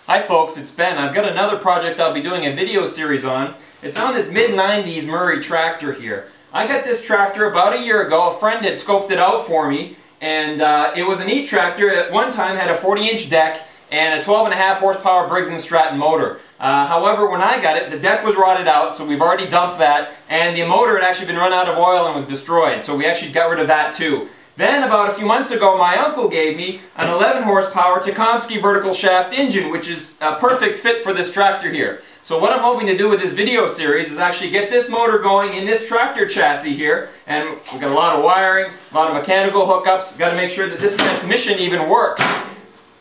Hi folks, it's Ben. I've got another project I'll be doing a video series on. It's on this mid-90s Murray tractor here. I got this tractor about a year ago. A friend had scoped it out for me, and it was a neat tractor. At one time had a 40-inch deck and a 12.5 horsepower Briggs & Stratton motor. However, when I got it, the deck was rotted out, so we've already dumped that, and the motor had actually been run out of oil and was destroyed, so we actually got rid of that too. Then, about a few months ago, my uncle gave me an 11 horsepower Tecumseh vertical shaft engine, which is a perfect fit for this tractor here. So what I'm hoping to do with this video series is actually get this motor going in this tractor chassis here, and we've got a lot of wiring, a lot of mechanical hookups, got to make sure that this transmission even works.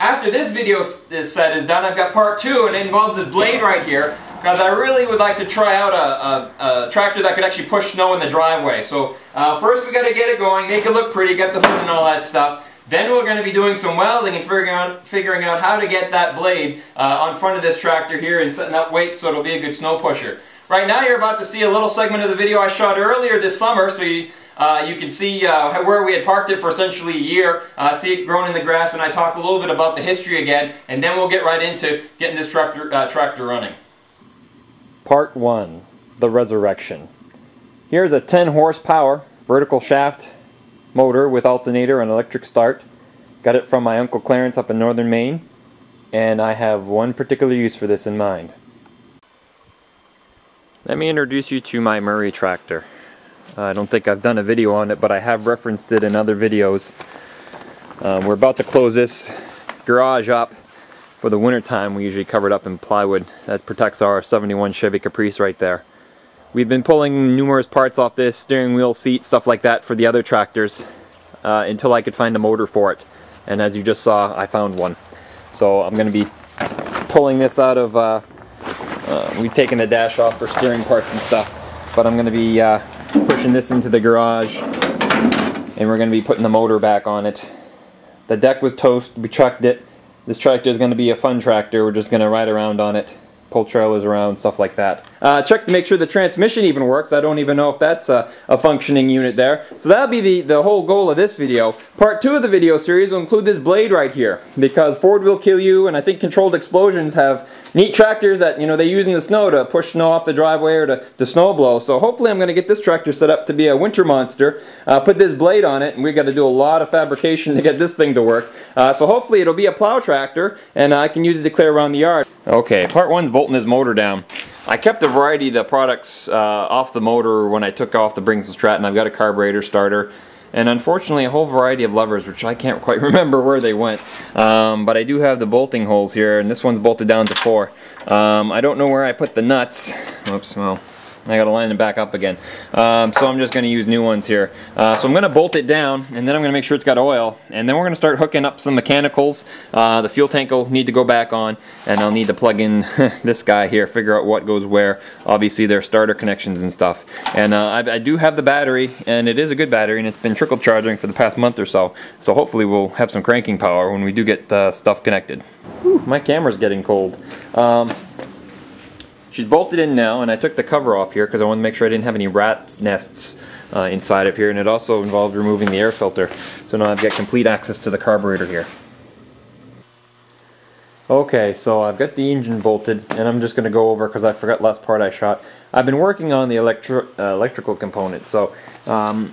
After this video set is done, I've got part 2, and it involves this blade right here, because I really would like to try out a tractor that could actually push snow in the driveway. So first we got to get it going, make it look pretty, get the hood and all that stuff. Then we're going to be doing some welding and figuring out how to get that blade on front of this tractor here and setting up weights so it'll be a good snow pusher. Right now you're about to see a little segment of the video I shot earlier this summer, so you can see where we had parked it for essentially a year, see it growing in the grass, and I talk a little bit about the history again, and then we'll get right into getting this tractor running. Part 1, the resurrection. Here's a 10 horsepower vertical shaft motor with alternator and electric start. Got it from my Uncle Clarence up in northern Maine, and I have one particular use for this in mind. Let me introduce you to my Murray tractor. I don't think I've done a video on it, but I have referenced it in other videos. We're about to close this garage up. For the winter time, we usually cover it up in plywood. That protects our 71 Chevy Caprice right there. We've been pulling numerous parts off this, steering wheel, seat, stuff like that for the other tractors until I could find a motor for it. And as you just saw, I found one. So I'm going to be pulling this out of, we've taken the dash off for steering parts and stuff, but I'm going to be pushing this into the garage, and we're going to be putting the motor back on it. The deck was toast, we chucked it. This tractor is going to be a fun tractor. We're just going to ride around on it, pull trailers around, stuff like that. Check to make sure the transmission even works. I don't even know if that's a functioning unit there. So that'll be the whole goal of this video. Part 2 of the video series will include this blade right here, because Ford Will Kill You and I think Controlled Explosions have neat tractors that they use in the snow to push snow off the driveway or to snow blow. So hopefully I'm going to get this tractor set up to be a winter monster. Put this blade on it, and we've got to do a lot of fabrication to get this thing to work. So hopefully it'll be a plow tractor, and I can use it to clear around the yard. Okay, part 1 is bolting this motor down. I kept a variety of the products off the motor when I took off the Briggs & Stratton. I've got a carburetor starter, and unfortunately a whole variety of levers, which I can't quite remember where they went. But I do have the bolting holes here, and this one's bolted down to 4. I don't know where I put the nuts. Oops, well, I gotta line them back up again. So I'm just gonna use new ones here. So I'm gonna bolt it down, and then I'm gonna make sure it's got oil, and then we're gonna start hooking up some mechanicals. The fuel tank will need to go back on, and I'll need to plug in this guy here, figure out what goes where. Obviously their starter connections and stuff. And I do have the battery, and it is a good battery, and it's been trickle charging for the past month or so. So hopefully we'll have some cranking power when we do get stuff connected. Whew, my camera's getting cold. She's bolted in now, and I took the cover off here because I wanted to make sure I didn't have any rat nests inside of here, and it also involved removing the air filter. So now I've got complete access to the carburetor here. Okay, so I've got the engine bolted, and I'm just going to go over because I forgot last part I shot. I've been working on the electrical components. So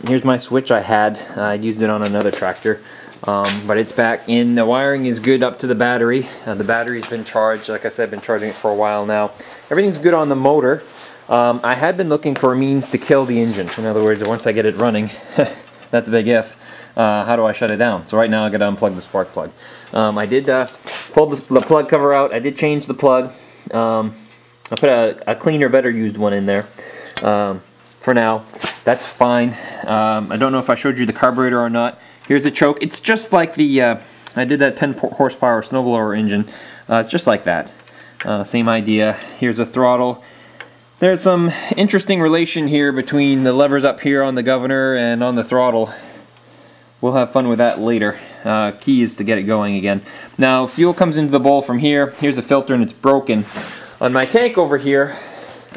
here's my switch I had. I used it on another tractor. But it's back in. The wiring is good up to the battery. The battery's been charged. Like I said, I've been charging it for a while now. Everything's good on the motor. I had been looking for a means to kill the engine. In other words, once I get it running, that's a big if, how do I shut it down? So right now I've got to unplug the spark plug. I did pull the plug cover out. I did change the plug. I put a cleaner, better used one in there. For now, that's fine. I don't know if I showed you the carburetor or not. Here's the choke. It's just like the, I did that 10 horsepower snowblower engine. It's just like that. Same idea. Here's a throttle. There's some interesting relation here between the levers up here on the governor and on the throttle. We'll have fun with that later. Key is to get it going again. Now, fuel comes into the bowl from here. Here's a filter, and it's broken. On my tank over here,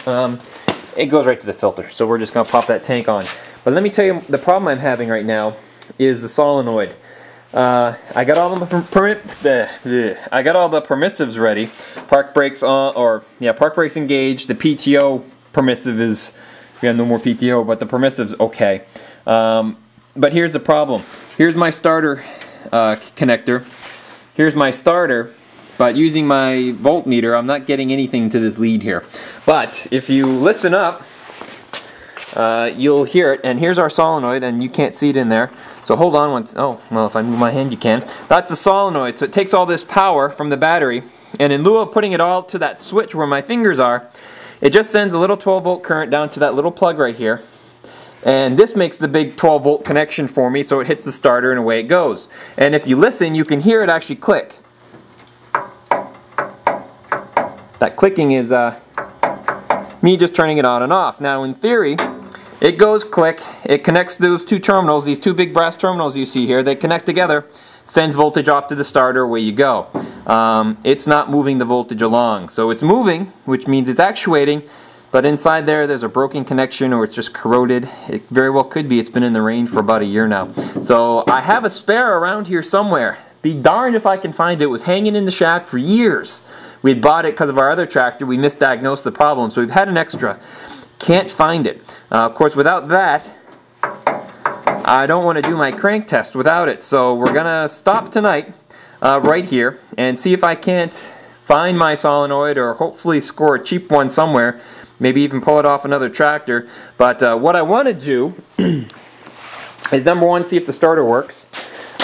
it goes right to the filter. So we're just going to pop that tank on. But let me tell you, the problem I'm having right now is the solenoid. I got all the permissives ready. Park brakes on, park brakes engaged. The PTO permissive is, we have no more PTO, but the permissive's okay. But here's the problem. Here's my starter connector. Here's my starter, but using my voltmeter, I'm not getting anything to this lead here. But if you listen up, you'll hear it. And here's our solenoid, and you can't see it in there. So hold on once. Oh, well, if I move my hand, you can. That's the solenoid. So it takes all this power from the battery, and in lieu of putting it all to that switch where my fingers are, it just sends a little 12-volt current down to that little plug right here. And this makes the big 12-volt connection for me, so it hits the starter and away it goes. And if you listen, you can hear it actually click. That clicking is me just turning it on and off. Now in theory, it goes click, it connects those two terminals, these two big brass terminals you see here, they connect together, sends voltage off to the starter, away you go. It's not moving the voltage along. So it's moving, which means it's actuating, but inside there's a broken connection or it's just corroded. It very well could be. It's been in the rain for about a year now. So I have a spare around here somewhere. Be darned if I can find it. It was hanging in the shack for years. We had bought it because of our other tractor. We misdiagnosed the problem, so we've had an extra. Can't find it. Of course, without that, I don't want to do my crank test without it. So we're going to stop tonight right here and see if I can't find my solenoid or hopefully score a cheap one somewhere. Maybe even pull it off another tractor. But what I want to do is, number one, see if the starter works.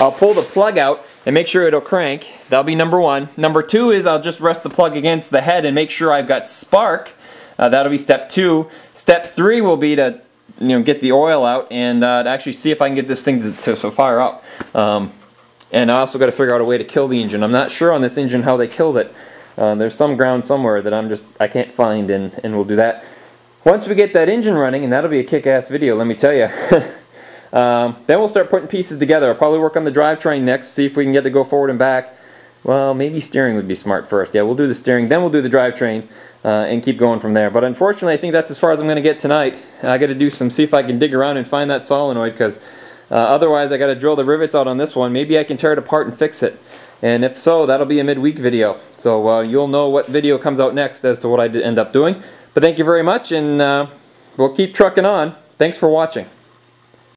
I'll pull the plug out and make sure it'll crank. That'll be number one. Number two is I'll just rest the plug against the head and make sure I've got spark. That'll be step two. Step three will be to get the oil out and to actually see if I can get this thing to fire up. And I also got to figure out a way to kill the engine. I'm not sure on this engine how they killed it. There's some ground somewhere that I can't find, and we'll do that once we get that engine running, and that'll be a kick-ass video, let me tell you. Then we'll start putting pieces together. I'll probably work on the drivetrain next, see if we can get to go forward and back. Well, maybe steering would be smart first. Yeah, we'll do the steering, then we'll do the drivetrain, and keep going from there. But unfortunately, I think that's as far as I'm going to get tonight. I got to do see if I can dig around and find that solenoid, because otherwise I got to drill the rivets out on this one. Maybe I can tear it apart and fix it. And if so, that'll be a midweek video. So you'll know what video comes out next as to what I end up doing. But thank you very much, and we'll keep trucking on. Thanks for watching.